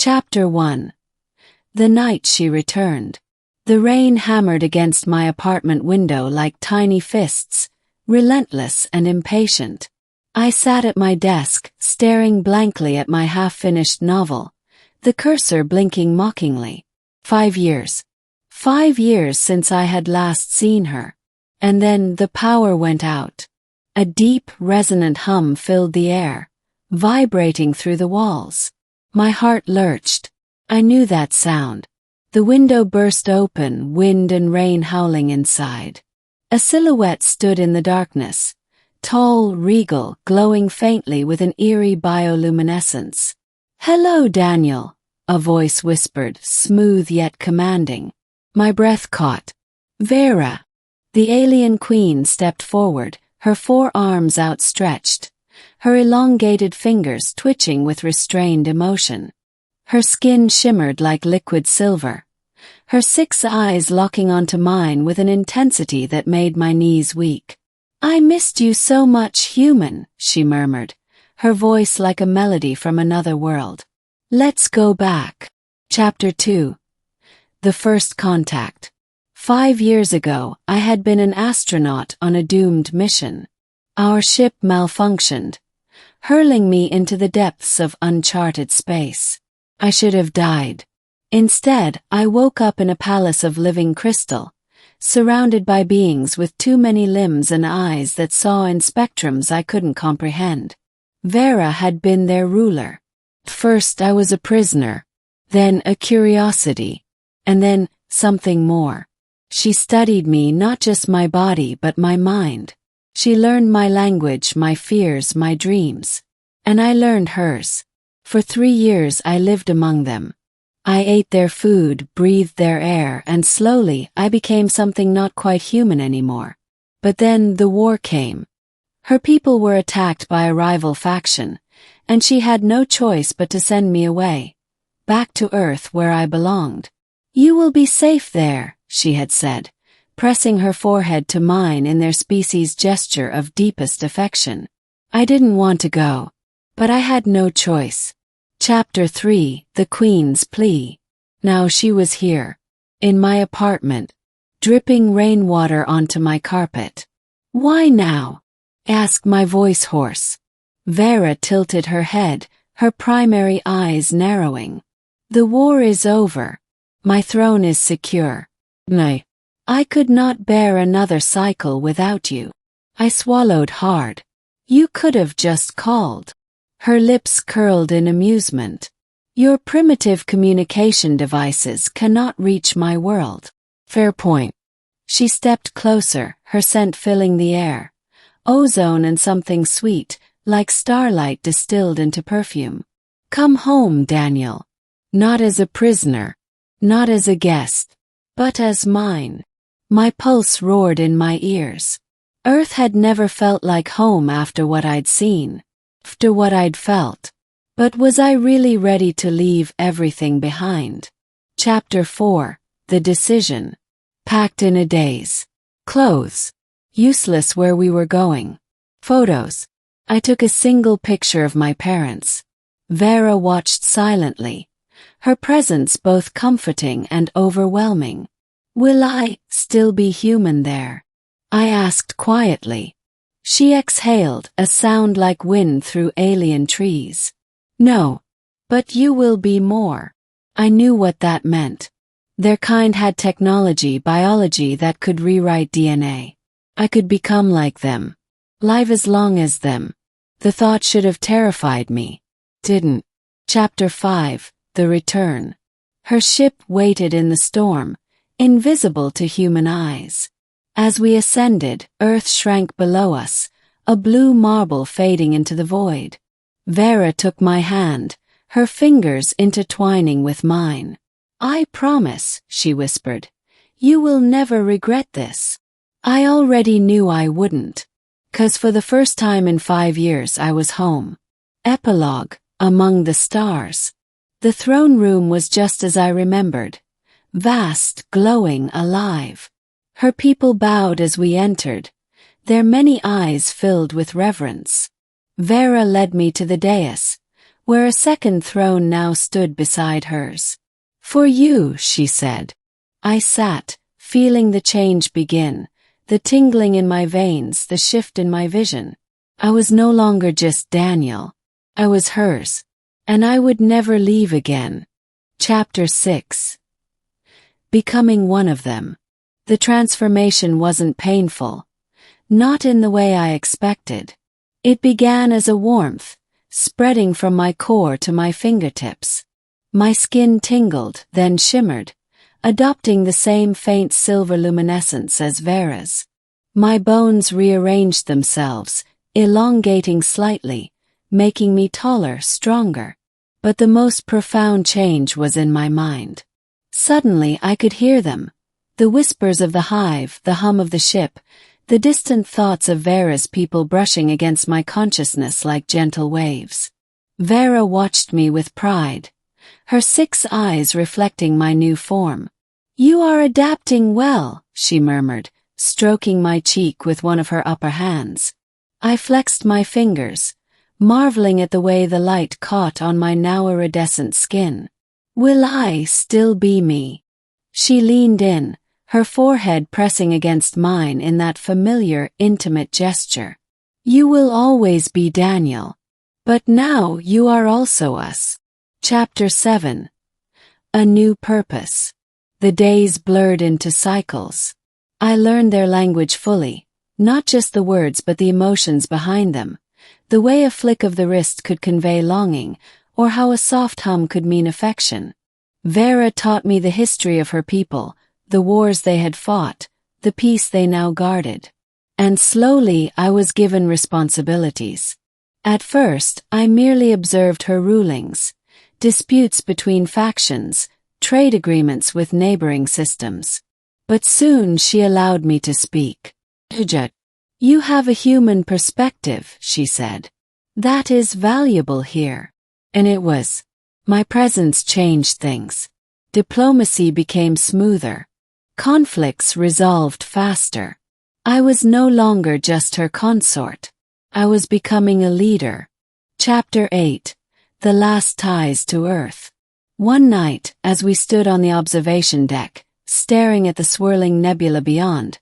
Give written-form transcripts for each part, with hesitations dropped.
Chapter 1. The night she returned. The rain hammered against my apartment window like tiny fists, relentless and impatient. I sat at my desk, staring blankly at my half-finished novel, the cursor blinking mockingly. 5 years. 5 years since I had last seen her. And then the power went out. A deep, resonant hum filled the air, vibrating through the walls. My heart lurched. I knew that sound. The window burst open, wind and rain howling inside. A silhouette stood in the darkness, tall, regal, glowing faintly with an eerie bioluminescence. "Hello, Daniel," a voice whispered, smooth yet commanding. My breath caught. "Vera." The alien queen stepped forward, her forearms outstretched, her elongated fingers twitching with restrained emotion. Her skin shimmered like liquid silver, her 6 eyes locking onto mine with an intensity that made my knees weak. "I missed you so much, human," she murmured, her voice like a melody from another world. "Let's go back." Chapter 2. The First Contact. 5 years ago, I had been an astronaut on a doomed mission. Our ship malfunctioned, hurling me into the depths of uncharted space. I should have died. Instead, I woke up in a palace of living crystal, surrounded by beings with too many limbs and eyes that saw in spectrums I couldn't comprehend. Vera had been their ruler. First I was a prisoner, then a curiosity, and then something more. She studied me, not just my body but my mind. She learned my language, my fears, my dreams. And I learned hers. For 3 years I lived among them. I ate their food, breathed their air, and slowly I became something not quite human anymore. But then the war came. Her people were attacked by a rival faction, and she had no choice but to send me away, back to Earth where I belonged. "You will be safe there," she had said, pressing her forehead to mine in their species' gesture of deepest affection. I didn't want to go, but I had no choice. Chapter 3. The Queen's Plea. Now she was here, in my apartment, dripping rainwater onto my carpet. "Why now?" asked my voice hoarse. Vera tilted her head, her primary eyes narrowing. "The war is over. My throne is secure. Nay, I could not bear another cycle without you." I swallowed hard. "You could have just called." Her lips curled in amusement. "Your primitive communication devices cannot reach my world." Fair point. She stepped closer, her scent filling the air. Ozone and something sweet, like starlight distilled into perfume. "Come home, Daniel. Not as a prisoner. Not as a guest, but as mine." My pulse roared in my ears. Earth had never felt like home after what I'd seen, after what I'd felt. But was I really ready to leave everything behind? Chapter 4. The Decision. Packed in a daze. Clothes. Useless where we were going. Photos. I took a single picture of my parents. Vera watched silently, her presence both comforting and overwhelming. "Will I still be human there?" I asked quietly. She exhaled, a sound like wind through alien trees. "No, but you will be more." I knew what that meant. Their kind had technology, biology that could rewrite DNA. I could become like them, live as long as them. The thought should have terrified me. Didn't. Chapter 5. The Return. Her ship waited in the storm, invisible to human eyes. As we ascended, Earth shrank below us, a blue marble fading into the void. Vera took my hand, her fingers intertwining with mine. "I promise," she whispered, "you will never regret this." I already knew I wouldn't. 'Cause for the first time in 5 years I was home. Epilogue. Among the stars. The throne room was just as I remembered. Vast, glowing, alive. Her people bowed as we entered, their many eyes filled with reverence. Vera led me to the dais, where a second throne now stood beside hers. "For you," she said. I sat, feeling the change begin, the tingling in my veins, the shift in my vision. I was no longer just Daniel. I was hers. And I would never leave again. Chapter 6. Becoming one of them. The transformation wasn't painful. Not in the way I expected. It began as a warmth, spreading from my core to my fingertips. My skin tingled, then shimmered, adopting the same faint silver luminescence as Vera's. My bones rearranged themselves, elongating slightly, making me taller, stronger. But the most profound change was in my mind. Suddenly I could hear them. The whispers of the hive, the hum of the ship, the distant thoughts of Vera's people brushing against my consciousness like gentle waves. Vera watched me with pride, her 6 eyes reflecting my new form. "You are adapting well," she murmured, stroking my cheek with one of her upper hands. I flexed my fingers, marveling at the way the light caught on my now iridescent skin. "Will I still be me?" She leaned in, her forehead pressing against mine in that familiar, intimate gesture. "You will always be Daniel. But now you are also us." Chapter 7. A New Purpose. The days blurred into cycles. I learned their language fully, not just the words but the emotions behind them. The way a flick of the wrist could convey longing, or how a soft hum could mean affection. Vera taught me the history of her people, the wars they had fought, the peace they now guarded. And slowly I was given responsibilities. At first, I merely observed her rulings, disputes between factions, trade agreements with neighboring systems. But soon she allowed me to speak. "You have a human perspective," she said. "That is valuable here." And it was. My presence changed things. Diplomacy became smoother. Conflicts resolved faster. I was no longer just her consort. I was becoming a leader. Chapter 8. The Last Ties to Earth. One night, as we stood on the observation deck, staring at the swirling nebula beyond,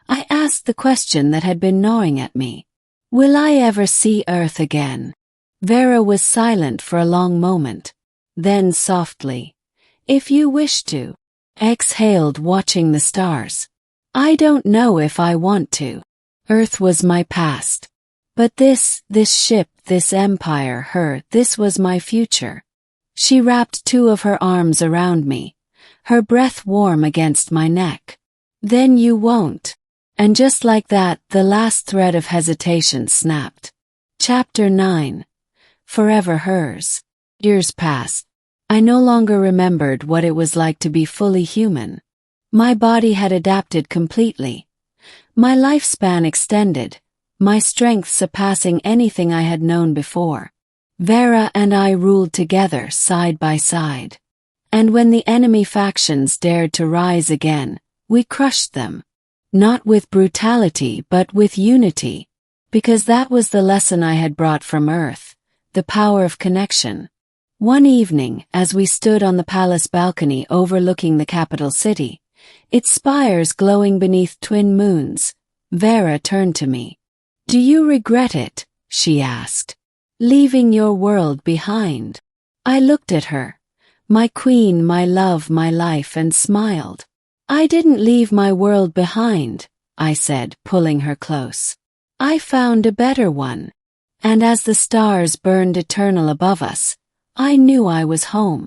I asked the question that had been gnawing at me. Will I ever see Earth again? Vera was silent for a long moment. Then softly, "If you wish to," exhaled, watching the stars. "I don't know if I want to." Earth was my past. But this ship, this empire, this was my future. She wrapped 2 of her arms around me, her breath warm against my neck. "Then you won't." And just like that, the last thread of hesitation snapped. Chapter 9. Forever hers. Years passed. I no longer remembered what it was like to be fully human. My body had adapted completely. My lifespan extended, my strength surpassing anything I had known before. Vera and I ruled together side by side. And when the enemy factions dared to rise again, we crushed them. Not with brutality but with unity. Because that was the lesson I had brought from Earth, the power of connection. One evening, as we stood on the palace balcony overlooking the capital city, its spires glowing beneath twin moons, Vera turned to me. "Do you regret it?" she asked. "Leaving your world behind?" I looked at her, my queen, my love, my life, and smiled. "I didn't leave my world behind," I said, pulling her close. "I found a better one." And as the stars burned eternal above us, I knew I was home.